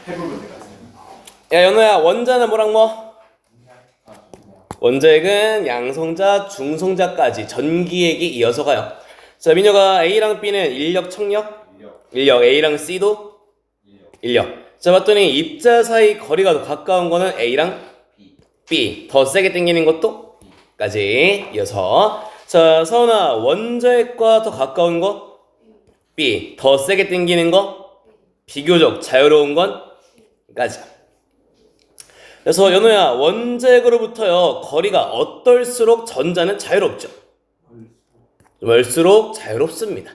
해보면 내가 야 연우야, 원자는 뭐랑 뭐? 원자핵은 양성자, 중성자까지 전기핵이 이어서 가요. 자, 민혁아, A랑 B는 인력, 청력? 인력. A랑 C도? 인력. 자, 봤더니 입자 사이 거리가 더 가까운 거는 A랑 B. 더 세게 당기는 것도? 까지 이어서. 자, 서은아, 원자핵과 더 가까운 거? B. 더 세게 당기는 거? 비교적 자유로운 건? 까지. 그래서 연우야, 원자핵으로부터요 거리가 어떨수록 전자는 자유롭죠. 멀수록 자유롭습니다.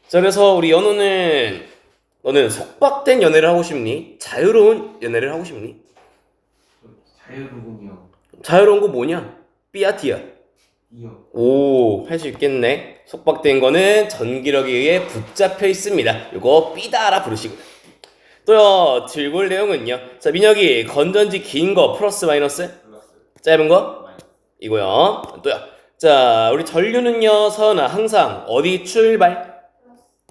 자, 그래서 우리 너는 속박된 연애를 하고 싶니? 자유로운 연애를 하고 싶니? 자유로운이요. 자유로운 거 뭐냐? B야 D야? 이요. 오, 할 수 있겠네. 속박된 거는 전기력에 의해 붙잡혀 있습니다. 이거 B다라 부르시고요. 또요, 들골 내용은요. 자, 민혁이 건전지 긴 거 플러스 마이너스? 짧은 거? 이거요. 또요. 자, 우리 전류는요, 서은아, 항상 어디 출발?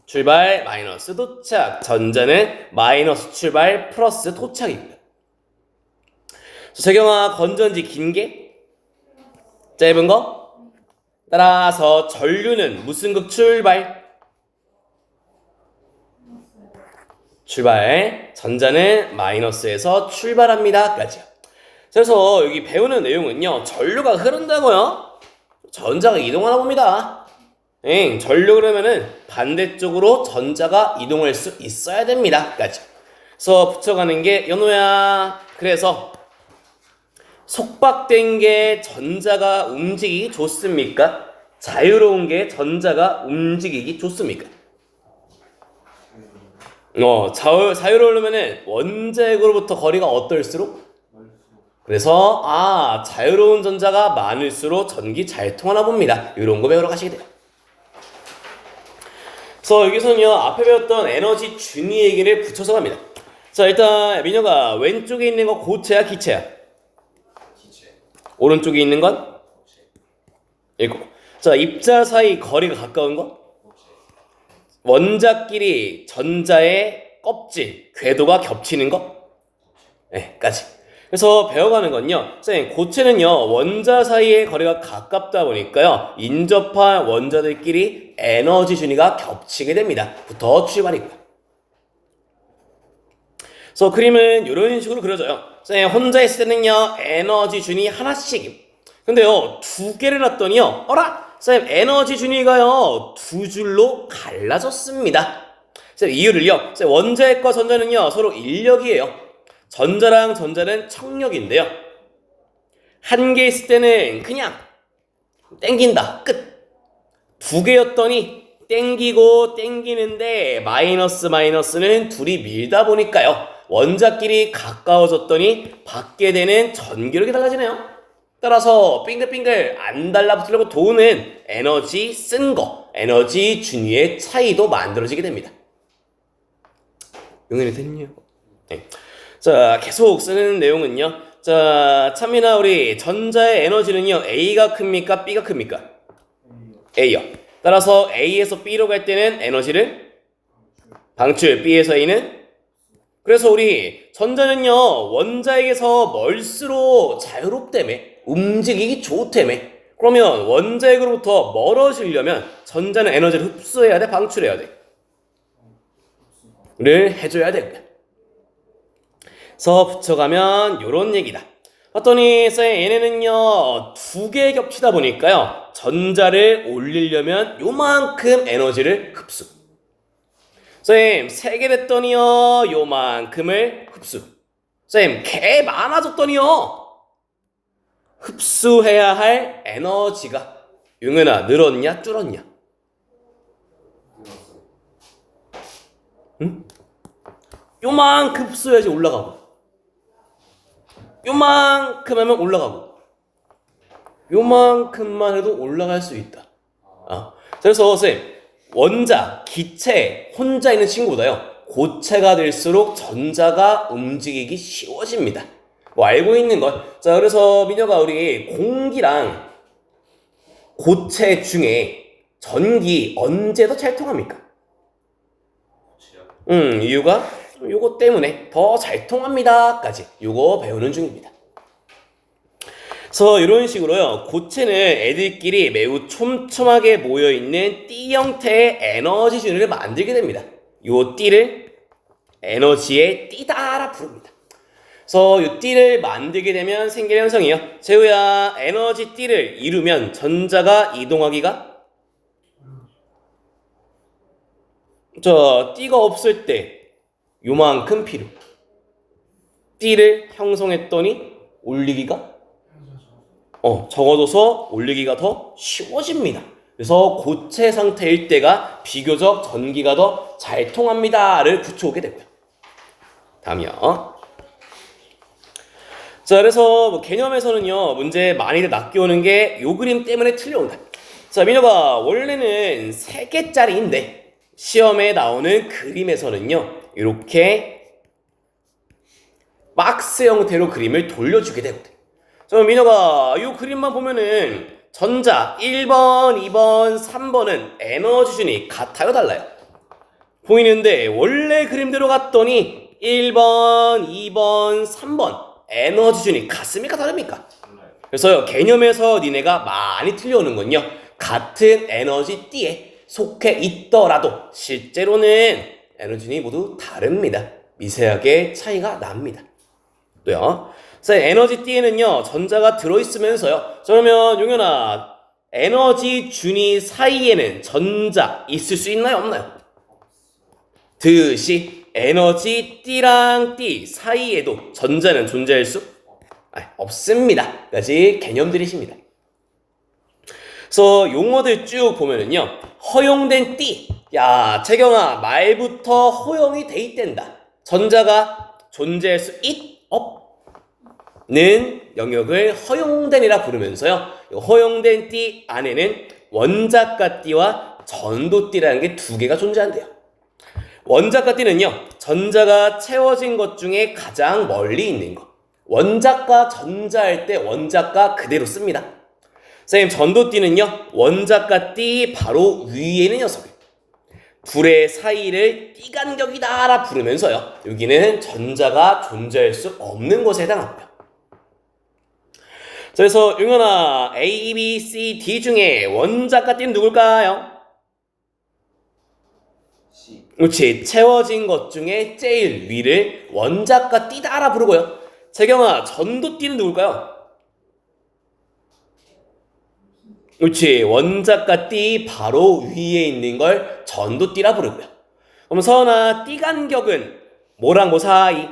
출발 마이너스 도착. 전자는 마이너스 출발 플러스 도착입니다. 세경아, 건전지 긴 게? 짧은 거? 따라서 전류는 무슨 극 출발? 출발. 전자는 마이너스에서 출발합니다. 까지요. 그래서 여기 배우는 내용은요, 전류가 흐른다고요? 전자가 이동하나 봅니다. 전류 그러면은 반대쪽으로 전자가 이동할 수 있어야 됩니다. 까지. 그래서 붙여가는 게 연호야. 그래서 속박된 게 전자가 움직이기 좋습니까? 자유로운 게 전자가 움직이기 좋습니까? 자유로우려면은 원자핵으로부터 거리가 어떨수록? 그래서 자유로운 전자가 많을수록 전기 잘 통하나 봅니다. 이런 거 배우러 가시게 돼요. 그래서 여기서는요, 앞에 배웠던 에너지 준위 얘기를 붙여서 갑니다. 자, 일단 민혁아, 왼쪽에 있는 거 고체야 기체야? 기체. 오른쪽에 있는 건? 이거. 자, 입자 사이 거리가 가까운 거? 원자끼리 전자의 껍질, 궤도가 겹치는 거? 네, 까지. 그래서 배워가는 건요, 선생님, 고체는요, 원자 사이의 거리가 가깝다 보니까요, 인접한 원자들끼리 에너지 준위가 겹치게 됩니다. 부터 출발이고요. 그래서 그림은 이런 식으로 그려져요. 선생님, 혼자 있을 때는요, 에너지 준위 하나씩. 근데요, 두 개를 놨더니요, 선생님, 에너지 준위가요, 두 줄로 갈라졌습니다. 선생님, 이유를요, 선생님, 원자핵과 전자는요, 서로 인력이에요. 전자랑 전자는 청력인데요. 한 개 있을 때는 그냥 땡긴다. 끝. 두 개였더니 땡기고 땡기는데 마이너스는 둘이 밀다 보니까요. 원자끼리 가까워졌더니 받게 되는 전기력이 달라지네요. 따라서 빙글빙글 안 달라붙으려고 도는 에너지 쓴 거, 에너지 준위의 차이도 만들어지게 됩니다. 용현이 됐냐? 네. 자, 계속 쓰는 내용은요. 자, 참이나 우리 전자의 에너지는요, A가 큽니까? B가 큽니까? A요. 따라서 A에서 B로 갈 때는 에너지를 방출, B에서 A는? 그래서 우리 전자는요, 원자핵에서 멀수록 자유롭다며, 움직이기 좋다며. 그러면 원자핵으로부터 멀어지려면 전자는 에너지를 흡수해야 돼, 방출해야 돼? 를 해줘야 됩니다. 그래서 붙여가면 요런 얘기다. 봤더니 얘네는요, 두 개 겹치다 보니까요, 전자를 올리려면 요만큼 에너지를 흡수. 선생님, 세 개 됐더니요, 요만큼을 흡수. 선생님, 개 많아졌더니요, 흡수해야 할 에너지가 용현아, 늘었냐 줄었냐? 응? 요만큼 흡수해야지 올라가고, 요만큼 하면 올라가고, 요만큼만 해도 올라갈 수 있다. 그래서 선생님, 원자, 기체, 혼자 있는 친구보다요, 고체가 될수록 전자가 움직이기 쉬워집니다. 뭐 알고 있는 것. 자, 그래서 민혁아, 우리 공기랑 고체 중에 전기 언제 더 잘 통합니까? 이유가 요거 때문에 더 잘 통합니다까지 요거 배우는 중입니다. 그래서 이런 식으로요, 고체는 애들끼리 매우 촘촘하게 모여있는 띠 형태의 에너지 준위를 만들게 됩니다. 요 띠를 에너지의 띠다라 부릅니다. 그래서 이 띠를 만들게 되면 생기는 현상이요. 재우야, 에너지 띠를 이루면 전자가 이동하기가 띠가 없을 때 요만큼 필요. 띠를 형성했더니 올리기가 적어져서 올리기가 더 쉬워집니다. 그래서 고체 상태일 때가 비교적 전기가 더 잘 통합니다를 붙여오게 되고요. 다음이요. 자, 그래서 개념에서는요, 문제 많이들 낚여오는 게 요 그림 때문에 틀려온다. 자, 민호가 원래는 3개짜리인데 시험에 나오는 그림에서는요, 이렇게 박스 형태로 그림을 돌려주게 되거든. 자, 민호가 이 그림만 보면은 전자 1번, 2번, 3번은 에너지 준이 같아요, 달라요? 보이는데 원래 그림대로 갔더니 1번, 2번, 3번 에너지 준이 같습니까, 다릅니까? 그래서 개념에서 니네가 많이 틀려오는 건요, 같은 에너지 띠에 속해 있더라도 실제로는 에너지 준이 모두 다릅니다. 미세하게 차이가 납니다. 또요, 에너지 띠에는요, 전자가 들어있으면서요, 그러면 용현아, 에너지 준위 사이에는 전자 있을 수 있나요, 없나요? 듯이 에너지 띠랑 띠 사이에도 전자는 존재할 수 없습니다. 까지 개념들이십니다. 그래서 용어들 쭉 보면은요, 허용된 띠, 야 채경아, 말부터 허용이 돼 있댄다. 전자가 존재할 수 없는 영역을 허용된이라 부르면서요, 허용된 띠 안에는 원자가 띠와 전도띠라는 게 2개가 존재한대요. 원자가 띠는요, 전자가 채워진 것 중에 가장 멀리 있는 것. 원자가 전자할 때 원자가 그대로 씁니다. 선생님, 전도띠는요, 원자가 띠 바로 위에 있는 녀석을 둘의 사이를 띠간격이다라 부르면서요, 여기는 전자가 존재할 수 없는 것에 해당하고요. 그래서 용현아, A, B, C, D 중에 원자가 띠는 누굴까요? 그렇지, 채워진 것 중에 제일 위를 원자가 띠다라 부르고요. 재경아, 전도띠는 누굴까요? 그렇지, 원자가 띠 바로 위에 있는 걸 전도띠라 부르고요. 그럼 서은아, 띠간격은 뭐랑 뭐 사이?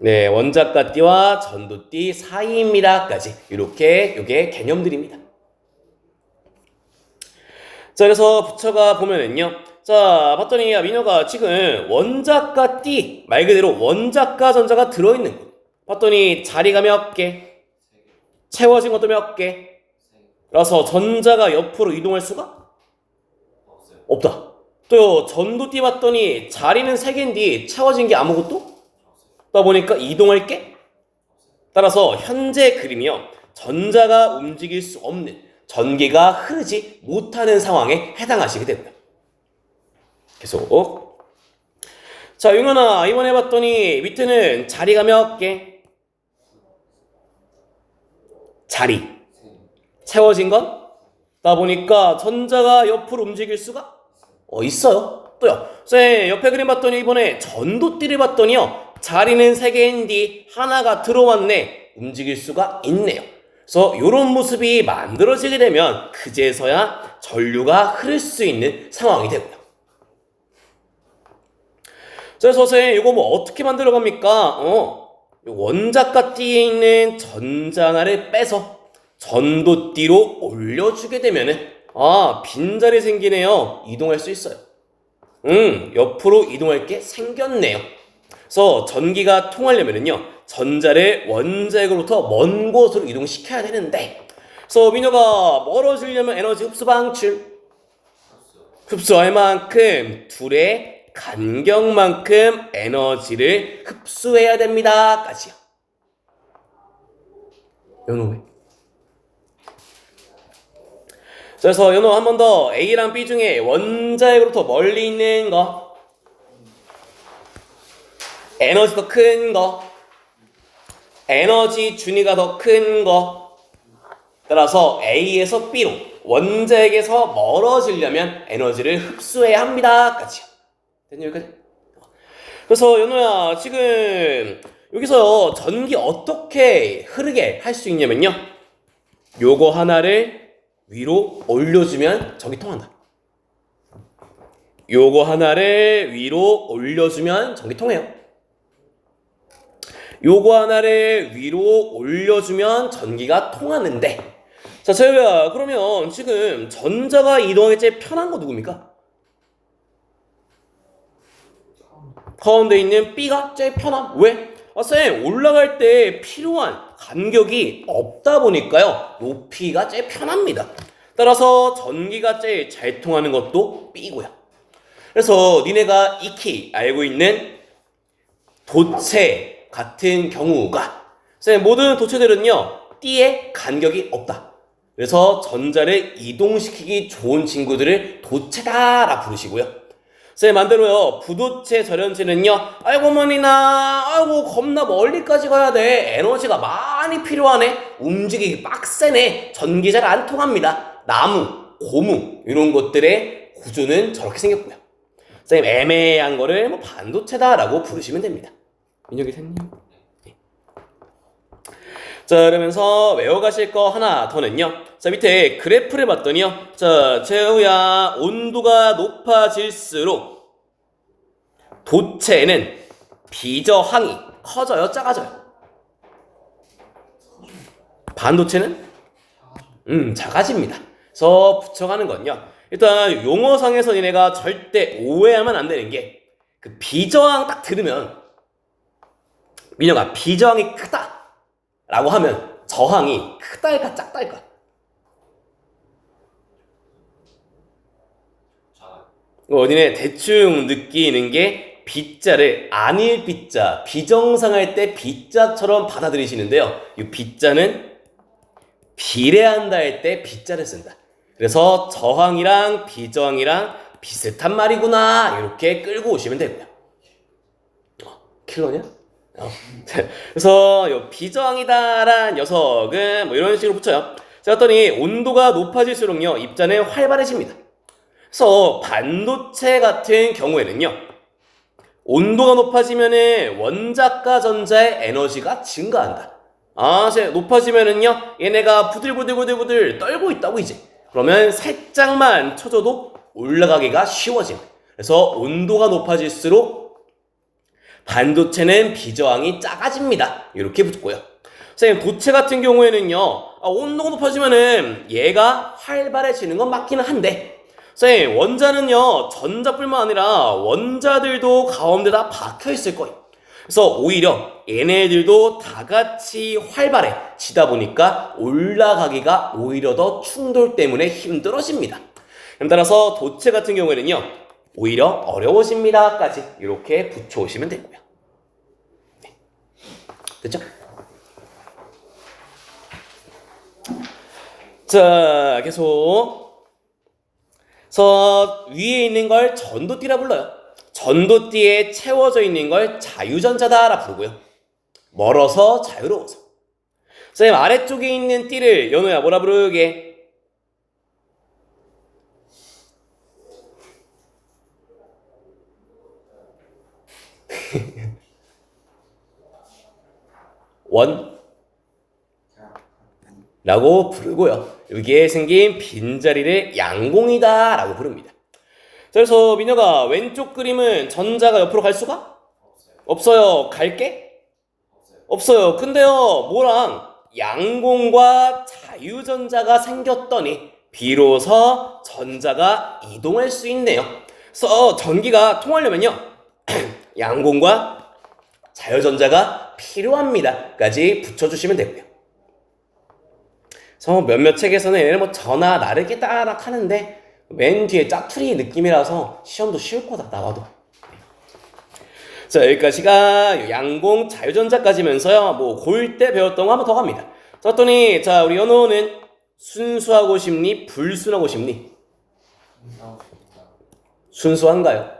네, 원자가 띠와 전도띠 사이입니다까지 이렇게 요게 개념들입니다. 자, 그래서 부처가 보면은요, 자 봤더니 민호가 지금 원자가 띠 말 그대로 원자가 전자가 들어있는 거 봤더니 자리가 몇 개? 채워진 것도 몇 개? 그래서 전자가 옆으로 이동할 수가 없다. 또 전도띠 봤더니 자리는 3개인데 채워진 게 아무것도 그러다 보니까 이동할 게, 따라서 현재 그림이요, 전자가 움직일 수 없는, 전기가 흐르지 못하는 상황에 해당하시게 되고요. 계속. 자, 용현아, 이번에 봤더니 밑에는 자리가 몇 개? 자리 채워진 건? 그러다 보니까 전자가 옆으로 움직일 수가 있어요. 또요, 쌤, 옆에 그림 봤더니 이번에 전도띠를 봤더니요, 자리는 3개인데 하나가 들어왔네. 움직일 수가 있네요. 그래서 이런 모습이 만들어지게 되면 그제서야 전류가 흐를 수 있는 상황이 되고요. 그래서 선생님, 이거 뭐 어떻게 만들어 갑니까? 원자가 띠에 있는 전자하나를 빼서 전도띠로 올려주게 되면은 빈자리 생기네요. 이동할 수 있어요. 옆으로 이동할 게 생겼네요. 그래서 전기가 통하려면은요, 전자를 원자핵으로부터 먼 곳으로 이동시켜야 되는데, 그래서 민호가 멀어지려면 에너지 흡수 방출, 흡수할 만큼 둘의 간격만큼 에너지를 흡수해야 됩니다. 까지요. 연호 왜? 그래서 연호 한 번 더 A랑 B 중에 원자핵으로부터 멀리 있는 거, 에너지 더 큰 거, 에너지 준위가 더 큰 거. 따라서 A에서 B로 원자핵에서 멀어지려면 에너지를 흡수해야 합니다. 까지요. 됐니 여기까지? 그래서 연호야 지금 여기서 전기 어떻게 흐르게 할 수 있냐면요. 요거 하나를 위로 올려주면 전기 통한다. 요거 하나를 위로 올려주면 전기 통해요. 요거 하나를 위로 올려주면 전기가 통하는데, 자 재호야 그러면 지금 전자가 이동하기 제일 편한 거 누굽니까? 가운데 있는 B가 제일 편함. 왜? 쌤 올라갈 때 필요한 간격이 없다 보니까요 높이가 제일 편합니다. 따라서 전기가 제일 잘 통하는 것도 B고요. 그래서 니네가 익히 알고 있는 도체 같은 경우가, 쌤 모든 도체들은요 띠에 간격이 없다. 그래서 전자를 이동시키기 좋은 친구들을 도체다라 부르시고요. 쌤 반대로요 부도체 절연체는요 아이고 머니나 아이고 겁나 멀리까지 가야 돼, 에너지가 많이 필요하네, 움직이기 빡세네, 전기 잘 안 통합니다. 나무, 고무 이런 것들의 구조는 저렇게 생겼고요. 쌤 애매한 거를 뭐 반도체다라고 부르시면 됩니다. 민혁이 셋님. 네. 자 그러면서 외워가실 거 하나 더는요. 자 밑에 그래프를 봤더니요. 자 재우야 온도가 높아질수록 도체는 비저항이 커져요, 작아져요? 반도체는 작아집니다. 그래서 붙여가는 건요. 일단 용어상에서 니네가 절대 오해하면 안 되는 게 그 비저항 딱 들으면 민혁아 비저항이 크다 라고 하면 저항이 크다일까 작다일까? 니네 대충 느끼는 게 B자를 아닐 B자, 비정상할 때 B자처럼 받아들이시는데요. 이 B자는 비례한다 할 때 B자를 쓴다. 그래서 저항이랑 비저항이랑 비슷한 말이구나 이렇게 끌고 오시면 되고요. 킬러냐? 그래서 요 비저항이다라는 녀석은 뭐 이런 식으로 붙여요. 자, 그랬더니 온도가 높아질수록요 입자는 활발해집니다. 그래서 반도체 같은 경우에는요 온도가 높아지면은 원자과 전자의 에너지가 증가한다. 높아지면은요 얘네가 부들부들부들부들 떨고 있다고 이제. 그러면 살짝만 쳐줘도 올라가기가 쉬워짐. 그래서 온도가 높아질수록 반도체는 비저항이 작아집니다. 이렇게 붙고요. 선생님 도체 같은 경우에는요 온도가 높아지면은 얘가 활발해지는 건 맞기는 한데, 선생님 원자는요 전자뿐만 아니라 원자들도 가운데다 박혀있을 거예요. 그래서 오히려 얘네들도 다 같이 활발해지다 보니까 올라가기가 오히려 더 충돌 때문에 힘들어집니다. 따라서 도체 같은 경우에는요 오히려 어려워집니다까지 이렇게 붙여오시면 되고요. 네. 됐죠? 자 계속. 그래서 위에 있는 걸 전도띠라 불러요. 전도띠에 채워져 있는 걸 자유전자다라 부르고요. 멀어서 자유로워서. 선생님 아래쪽에 있는 띠를 연우야 뭐라 부르게? 원 라고 부르고요. 여기에 생긴 빈자리를 양공이다 라고 부릅니다. 그래서 민혁아 왼쪽 그림은 전자가 옆으로 갈 수가? 없어요. 갈게? 없어요. 근데요 뭐랑 양공과 자유전자가 생겼더니 비로소 전자가 이동할 수 있네요. 그래서 전기가 통하려면요 양공과 자유전자가 필요합니다 까지 붙여주시면 되고요. 그래서 몇몇 책에서는 얘를 뭐 전화 나르기 따락 하는데 맨 뒤에 짜투리 느낌이라서 시험도 쉬울 거다 나와도. 자 여기까지가 양공 자유전자까지면서요 뭐 고1 때 배웠던 거 한번 더 갑니다. 자 그랬더니 자 우리 연호는 순수하고 싶니? 불순하고 싶니? 싸우고 싶다. 순수한가요?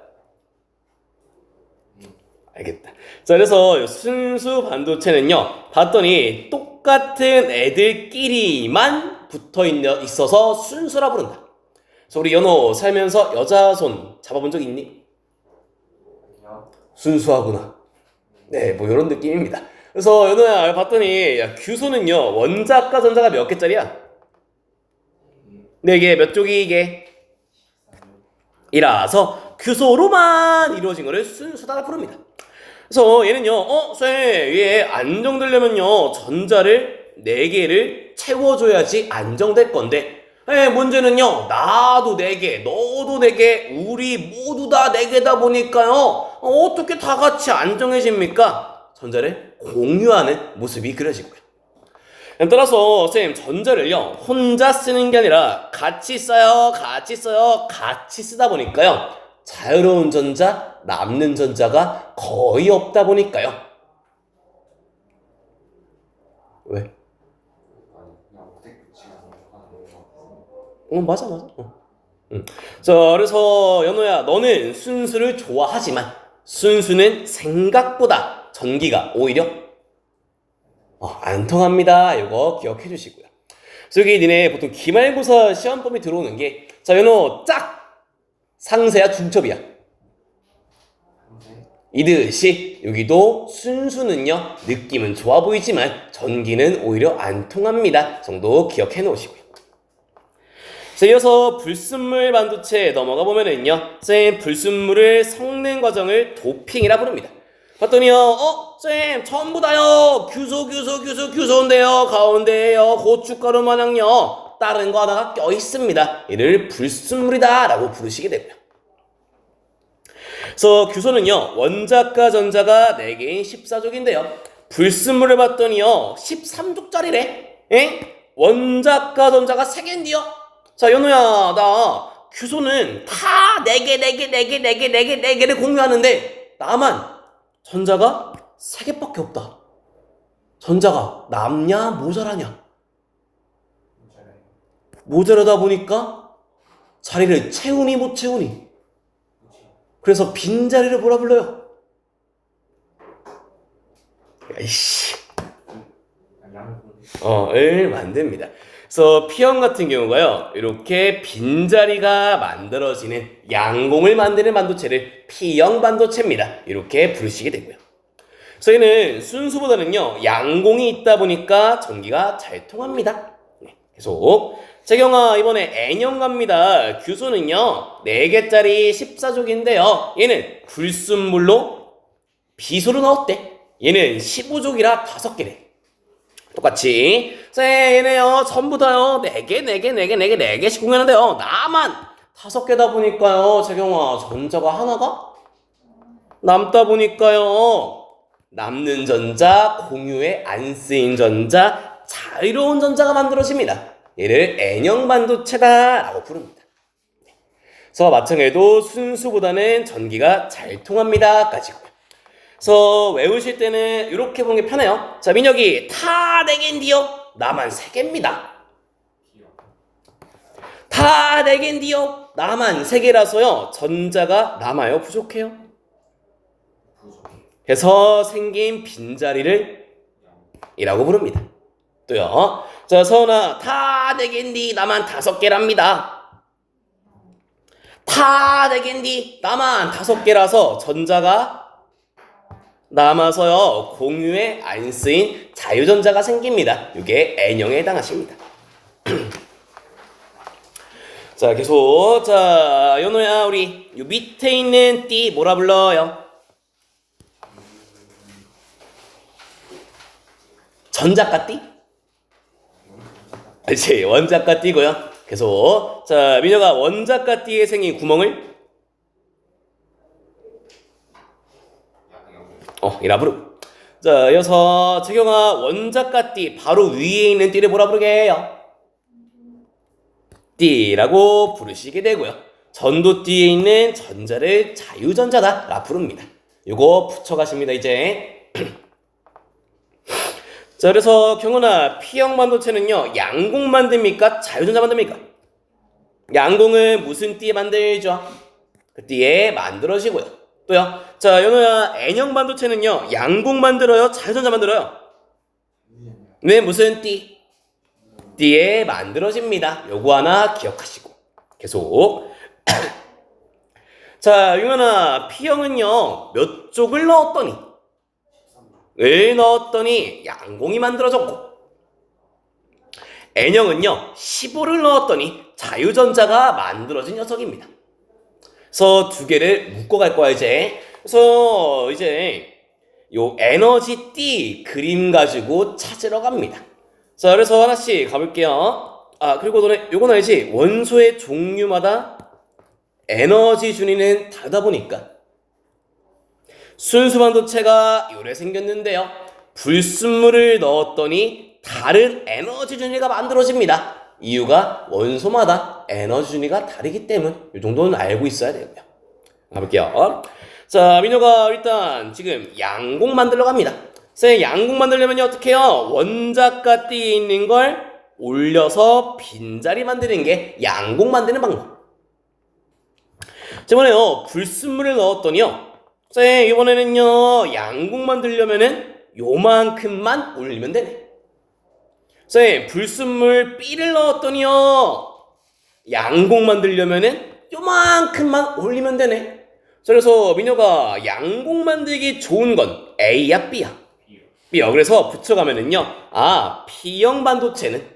알겠다. 자, 그래서 순수 반도체는요, 봤더니 똑같은 애들끼리만 붙어 있어서 순수라 부른다. 그래서 우리 연호 살면서 여자 손 잡아본 적 있니? 아니요. 순수하구나. 네, 뭐 이런 느낌입니다. 그래서 연호야 봤더니 야, 규소는요 원자과 전자가 몇 개짜리야? 4개. 몇 쪽이 이게? 이라서 규소로만 이루어진 거를 순수다라 부릅니다. 그래서 얘는요 쌤, 얘 안정되려면요 전자를 4개를 채워줘야지 안정될 건데 문제는요 나도 4개, 너도 4개, 우리 모두 다 4개다 보니까요 어떻게 다 같이 안정해집니까? 전자를 공유하는 모습이 그려지고요. 따라서 쌤 전자를요 혼자 쓰는 게 아니라 같이 써요, 같이 써요, 같이 쓰다 보니까요 자유로운 전자, 남는 전자가 거의 없다 보니까요. 왜? 아니 그냥 어떻게 지금 하는 거 맞아. 자, 그래서 연호야 너는 순수를 좋아하지만 순수는 생각보다 전기가 오히려 안 통합니다. 이거 기억해 주시고요. 그래서 여기 니네 보통 기말고사 시험범위 들어오는 게 자, 연호 짝! 상세야 중첩이야. 이듯이 여기도 순수는요 느낌은 좋아 보이지만 전기는 오히려 안 통합니다 정도 기억해 놓으시고요. 자, 이어서 불순물 반도체 넘어가 보면은요 쌤 불순물을 섞는 과정을 도핑이라 부릅니다. 봤더니요 쌤 전부 다요 규소인데요 가운데에요 고춧가루 마냥요 다른 거 하나가 껴있습니다. 이를 불순물이다 라고 부르시게 되고요. 그래서 규소는요 원자과 전자가 4개인 14족인데요 불순물을 봤더니요 13족짜리래. 원자과 전자가 3개인데요. 자 연우야 나 규소는 다 4개를 공유하는데 나만 전자가 3개밖에 없다. 전자가 남냐 모자라냐? 모자라다 보니까 자리를 채우니 못 채우니 그래서 빈자리를 뭐라 불러요? 야이씨. 을 만듭니다. 그래서 P형 같은 경우가요 이렇게 빈자리가 만들어지는 양공을 만드는 반도체를 P형 반도체입니다. 이렇게 부르시게 되고요. 그래서 얘는 순수보다는요 양공이 있다 보니까 전기가 잘 통합니다. 계속 재경아 이번에 N형 갑니다. 규소는요 4개짜리 14족인데요 얘는 불순물로 비소로 넣었대. 얘는 15족이라 5개래. 똑같이 얘네요 전부 다요 4개씩 공유하는데요 나만 5개다 보니까요 재경아 전자가 하나가 남다 보니까요 남는 전자, 공유에 안 쓰인 전자, 자유로운 전자가 만들어집니다. 얘를 N형 반도체다 라고 부릅니다. 그래서 마찬가지로 순수보다는 전기가 잘 통합니다 까지고요. 그래서 외우실 때는 이렇게 보는 게 편해요. 자 민혁이 다 4개인데요 나만 3개입니다. 다 4개인데요 나만 3개라서요 전자가 남아요 부족해요? 그래서 생긴 빈자리를 이라고 부릅니다. 또요 자 서은아 다 4개인데 나만 5개랍니다. 다 4개인데 나만 5개라서 전자가 남아서요 공유에 안 쓰인 자유전자가 생깁니다. 이게 N형에 해당하십니다. 자 계속 자 연호야 우리 요 밑에 있는 띠 뭐라 불러요? 전자과 띠? 그렇지 원자과 띠고요. 계속 자 민혁아 원자과 띠에 생긴 구멍을 이라부르. 자 이어서 재경아 원자과 띠 바로 위에 있는 띠를 뭐라 부르게 해요? 띠라고 부르시게 되고요. 전도띠에 있는 전자를 자유전자다 라 부릅니다. 요거 붙여가십니다 이제. 자, 그래서 경은아, P형 반도체는요, 양공 만듭니까? 자유전자 만듭니까? 양공은 무슨 띠에 만들죠? 그 띠에 만들어지고요. 또요. 자, 연우야, N형 반도체는요, 양공 만들어요? 자유전자 만들어요? 네, 무슨 띠? 띠에 만들어집니다. 요거 하나 기억하시고. 계속. 자, 유연아, P형은요, 몇 쪽을 넣었더니? 을 넣었더니 양공이 만들어졌고, N형은요 15를 넣었더니 자유전자가 만들어진 녀석입니다. 그래서 두 개를 묶어갈 거야 이제. 그래서 이제 요 에너지 띠 그림 가지고 찾으러 갑니다. 자, 그래서 하나씩 가볼게요. 아, 그리고 너네 요건 알지? 원소의 종류마다 에너지 준위는 다르다 보니까 순수 반도체가 요래 생겼는데요. 불순물을 넣었더니 다른 에너지 준위가 만들어집니다. 이유가 원소마다 에너지 준위가 다르기 때문. 이 정도는 알고 있어야 되고요. 가볼게요. 자, 민호가 일단 지금 양공 만들러 갑니다. 선생님, 양공 만들려면 어떻게 해요? 원자가 띠에 있는 걸 올려서 빈자리 만드는 게 양공 만드는 방법. 이번에요 불순물을 넣었더니요, 쌤, 이번에는요 양공 만들려면은 요만큼만 올리면 되네. 쌤, 불순물 B를 넣었더니요 양공 만들려면은 요만큼만 올리면 되네. 그래서 민호가 양공 만들기 좋은 건 A야 B야? B야. 그래서 붙여가면은요, 아, P형 반도체는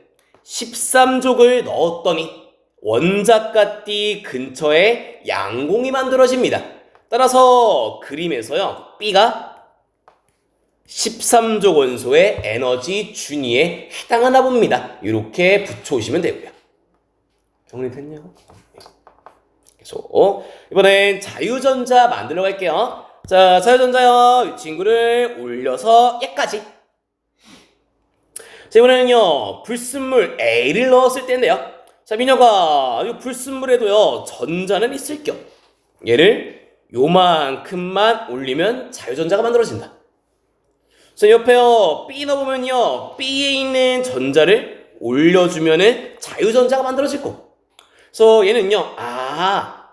13족을 넣었더니 원자가띠 근처에 양공이 만들어집니다. 따라서 그림에서요 B가 13족 원소의 에너지 준위에 해당하나 봅니다. 이렇게 붙여오시면 되고요. 정리됐냐고? 계속 이번엔 자유전자 만들어 갈게요. 자, 자유전자요, 이 친구를 올려서 얘까지. 자, 이번에는요 불순물 A를 넣었을 때인데요, 자, 민혁아, 이 불순물에도요 전자는 있을 겸 얘를 요만큼만 올리면 자유전자가 만들어진다. 그래서 옆에요 B 넣어보면요 B에 있는 전자를 올려주면은 자유전자가 만들어질 거고. 그래서 얘는요, 아,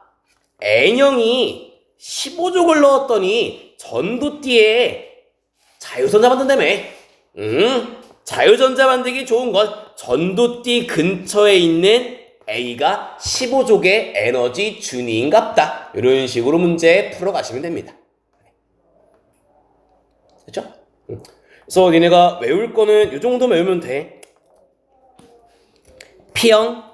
N형이 15족을 넣었더니 전도띠에 자유전자 만든다며. 자유전자 만들기 좋은 건 전도띠 근처에 있는 A가 15족의 에너지 준위인갑다. 이런 식으로 문제 풀어가시면 됩니다. 됐죠? 그래서 니네가 외울 거는 이 정도만 외우면 돼. P형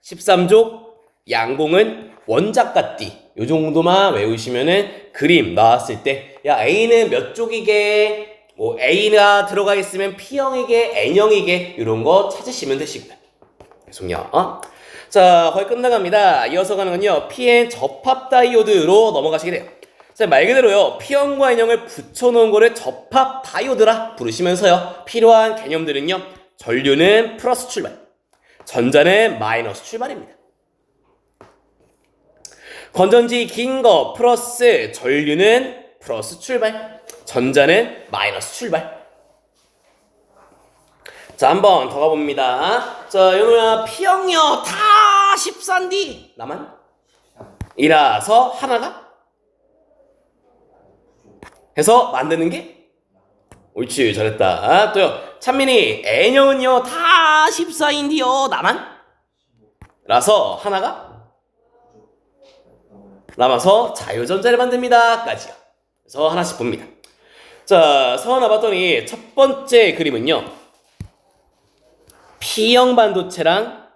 13족, 양공은 원자가띠, 이 정도만 외우시면은 그림 나왔을 때, 야, A는 몇 족이게, 뭐 A가 들어가 있으면 P형이게, N형이게, 이런 거 찾으시면 되시고요. 계속요. 자, 거의 끝나갑니다. 이어서 가는 건요 PN 접합 다이오드로 넘어가시게 돼요. 자, 말 그대로요 P형과 N형을 붙여놓은 거를 접합 다이오드라 부르시면서요 필요한 개념들은요, 전류는 플러스 출발, 전자는 마이너스 출발입니다. 건전지 긴 거 플러스, 전류는 플러스 출발, 전자는 마이너스 출발. 자, 한번 더 가봅니다. 자, 연우야, P형이요 다 14인데 나만? 이라서 하나가 해서 만드는 게? 옳지, 잘했다. 또요, 찬민이, N형은요 다 14인데요 나만? 라서 하나가 남아서 자유전자를 만듭니다 까지요. 그래서 하나씩 봅니다. 자, 서원아 봤더니 첫 번째 그림은요 P형 반도체랑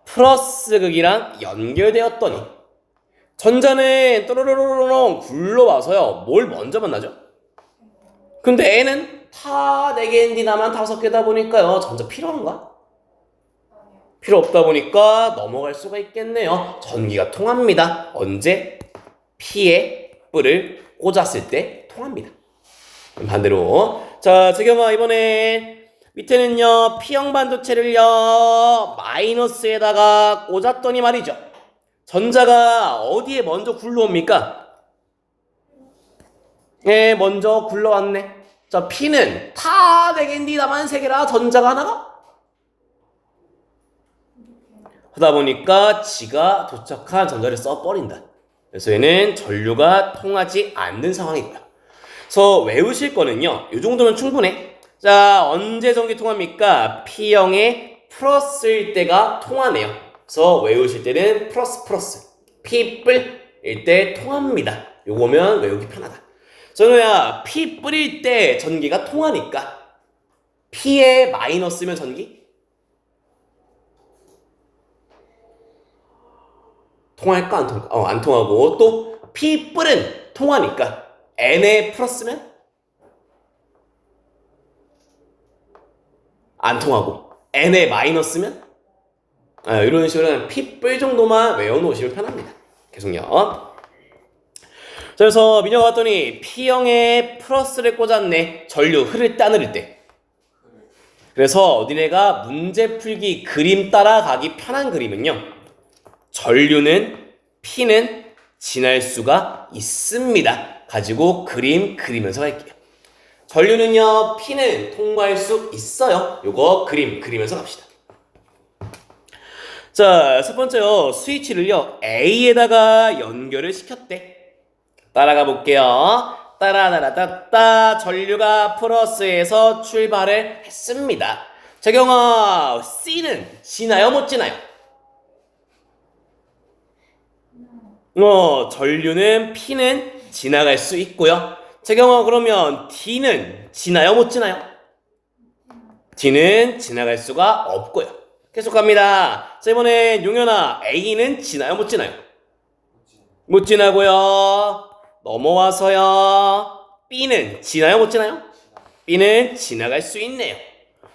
플러스 극이랑 연결되었더니 전자는 또로로로롱 굴러와서요 뭘 먼저 만나죠? 근데 N은 다 4개인데 나만 5개다 보니까요 전자 필요한가? 필요 없다 보니까 넘어갈 수가 있겠네요. 전기가 통합니다. 언제? P에 뿔을 꽂았을 때 통합니다. 반대로, 자, 재경아, 이번에 밑에는요 P형 반도체를요 마이너스에다가 꽂았더니 말이죠, 전자가 어디에 먼저 굴러옵니까? 네, 먼저 굴러왔네. 자, P는 다 4개인데 나만 3개라 전자가 하나가? 하다 보니까 지가 도착한 전자를 써버린다. 그래서 얘는 전류가 통하지 않는 상황이고요. 그래서 외우실 거는요. 이 정도면 충분해. 자, 언제 전기 통합니까? P형의 플러스일 때가 통하네요. 그래서 외우실 때는 플러스 P뿔일 때 통합니다. 요거면 외우기 편하다. 전우야, P 뿌릴 때 전기가 통하니까 P에 마이너스면 전기? 통할까 안 통할까? 안 통하고 또 P 뿔은 통하니까 N에 플러스면 안 통하고 N에 마이너스면 이런 식으로 P 뿔 정도만 외워놓으시면 편합니다. 계속요. 그래서 민혁가 봤더니 P형에 플러스를 꽂았네. 전류 흐를 때 안 흐를 때. 그래서 니네가 문제 풀기 그림 따라가기 편한 그림은요. 전류는 P는 지날 수가 있습니다. 가지고 그림 그리면서 할게요. 전류는요 P는 통과할 수 있어요. 요거 그림 그리면서 갑시다. 자, 첫 번째요. 스위치를요 A에다가 연결을 시켰대. 따라가 볼게요. 따라따라따따 전류가 플러스에서 출발을 했습니다. 재경아, C는 지나요 못 지나요? 전류는 P는 지나갈 수 있고요. 재경아, 그러면 D는 지나요 못 지나요? D는 지나갈 수가 없고요. 계속 갑니다. 자, 이번엔 용현아, A는 지나요 못 지나요? 못 지나고요. 넘어와서요. B는 지나요 못 지나요? B는 지나갈 수 있네요.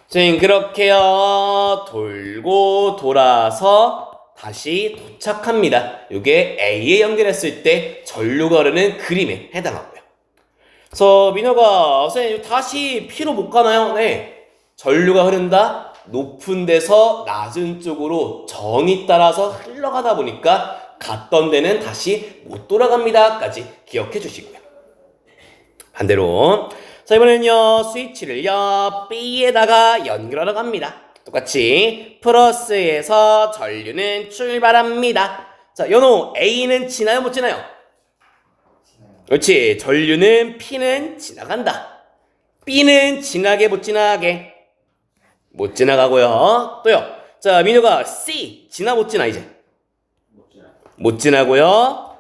지금 그렇게요. 돌고 돌아서 다시 도착합니다. 이게 A에 연결했을 때 전류가 흐르는 그림에 해당하고요. 그래서 민호가 선생님 다시 P로 못 가나요? 네. 전류가 흐른다. 높은 데서 낮은 쪽으로 정이 따라서 흘러가다 보니까 갔던 데는 다시 못 돌아갑니다까지 기억해 주시고요. 반대로 자, 이번에는요 스위치를요 B에다가 연결하러 갑니다. 똑같이 플러스에서 전류는 출발합니다. 자, 연호 A는 지나요 못 지나요? 그렇지. 전류는 P는 지나간다. B는 지나게 못 지나게? 못 지나가고요. 또요. 자, 민호가 C 지나 못 지나 이제? 못 지나고요.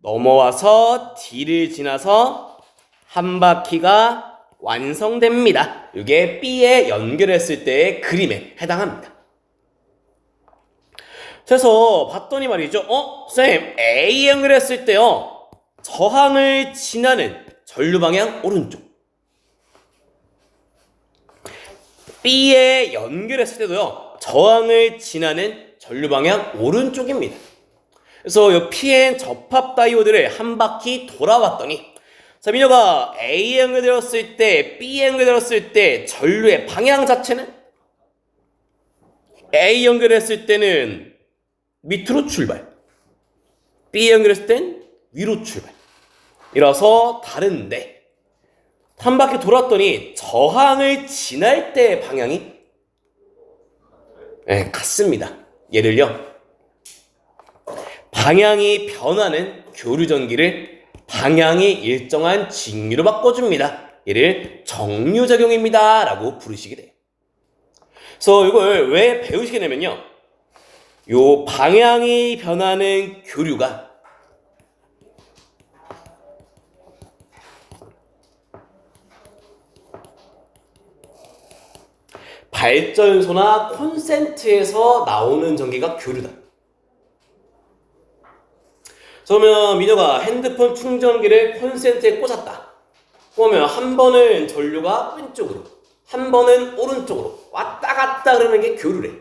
넘어와서 D를 지나서 한 바퀴가 완성됩니다. 이게 B에 연결했을 때의 그림에 해당합니다. 그래서 봤더니 말이죠. 쌤, A에 연결했을 때요. 저항을 지나는 전류 방향 오른쪽. B에 연결했을 때도요. 저항을 지나는 전류 방향 오른쪽입니다. 그래서 이 PN 접합 다이오드를 한 바퀴 돌아왔더니 자, 민호가 A에 연결되었을 때 B에 연결되었을 때 전류의 방향 자체는 A 연결했을 때는 밑으로 출발, B에 연결했을 땐 위로 출발. 이라서 다른데 한 바퀴 돌았더니 저항을 지날 때 방향이 같습니다. 얘를요 방향이 변하는 교류 전기를 방향이 일정한 직류로 바꿔줍니다. 얘를 정류작용입니다 라고 부르시게 돼요. 그래서 이걸 왜 배우시게 되면요 요 방향이 변하는 교류가 발전소나 콘센트에서 나오는 전기가 교류다. 그러면 민호가 핸드폰 충전기를 콘센트에 꽂았다. 그러면 한 번은 전류가 왼쪽으로, 한 번은 오른쪽으로 왔다 갔다 그러는 게 교류래.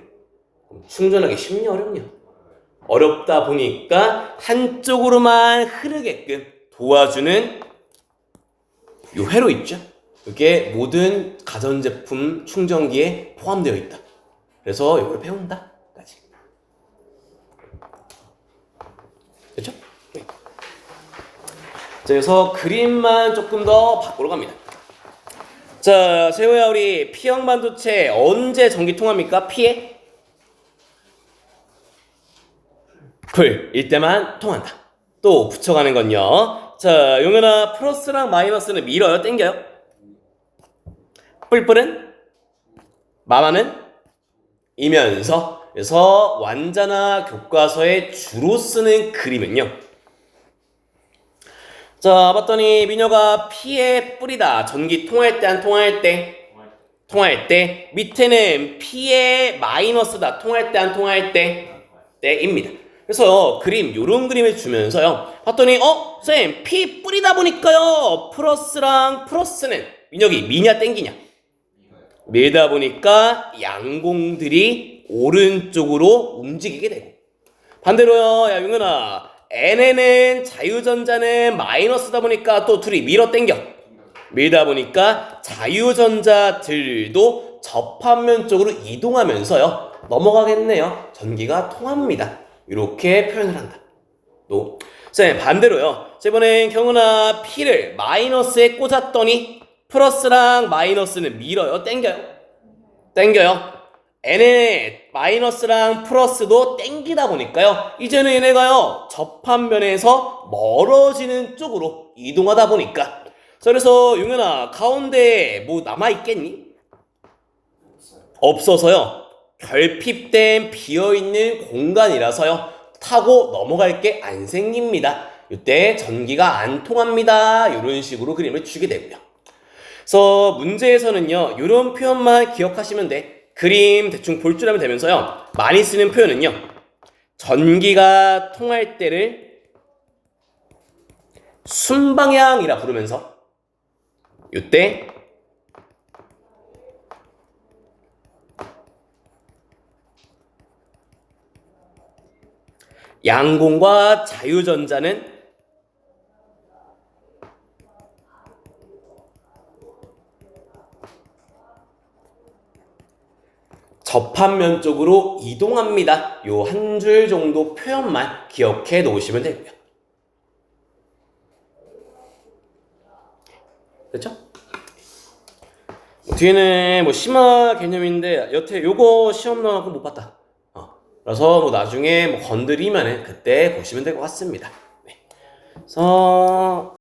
충전하기 쉽냐 어렵냐? 어렵다 보니까 한쪽으로만 흐르게끔 도와주는 요 회로 있죠? 이게 모든 가전제품 충전기에 포함되어 있다. 그래서 이걸 배운다. 까지. 그렇죠? 네. 그래서 그림만 조금 더 바꾸러 갑니다. 자, 세호야, 우리 P형 반도체 언제 전기 통합니까? P에? 풀, 이때만 통한다. 또 붙여가는 건요. 자, 용현아, 플러스랑 마이너스는 밀어요? 땡겨요? 뿔뿔은? 마마는? 이면서. 그래서 완자나 교과서에 주로 쓰는 그림은요. 자, 봤더니 민혁아 P의 뿔이다. 전기 통할 때 안 통할 때? 통할 때. 밑에는 P의 마이너스다. 통할 때 안 통할 때? 때입니다. 그래서 그림, 요런 그림을 주면서요. 봤더니 쌤 P 뿔이다 보니까요. 플러스랑 플러스는 민혁이 미냐 땡기냐? 밀다 보니까 양공들이 오른쪽으로 움직이게 되고, 반대로요. 야 용현아, N에는 자유전자는 마이너스다 보니까 또 둘이 밀어 땡겨. 밀다 보니까 자유전자들도 접합면 쪽으로 이동하면서요. 넘어가겠네요. 전기가 통합니다. 이렇게 표현을 한다. 또 쌤 반대로요. 이번엔 경은아 P를 마이너스에 꽂았더니 플러스랑 마이너스는 밀어요? 땡겨요? 땡겨요. N의 마이너스랑 플러스도 땡기다 보니까요. 이제는 얘네가요. 접합면에서 멀어지는 쪽으로 이동하다 보니까. 그래서 용현아 가운데 뭐 남아있겠니? 없어서요. 결핍된 비어있는 공간이라서요. 타고 넘어갈 게 안 생깁니다. 이때 전기가 안 통합니다. 이런 식으로 그림을 주게 되고요. 그래서 문제에서는요. 이런 표현만 기억하시면 돼. 그림 대충 볼 줄 알면 되면서요. 많이 쓰는 표현은요. 전기가 통할 때를 순방향이라 부르면서 이때 양공과 자유전자는 접합면 쪽으로 이동합니다. 요 한 줄 정도 표현만 기억해 놓으시면 되고요. 됐죠? 뒤에는 뭐 심화 개념인데 여태 요거 시험 나와서 못 봤다. 그래서 뭐 나중에 뭐 건드리면은 그때 보시면 될 것 같습니다. 네. 그래서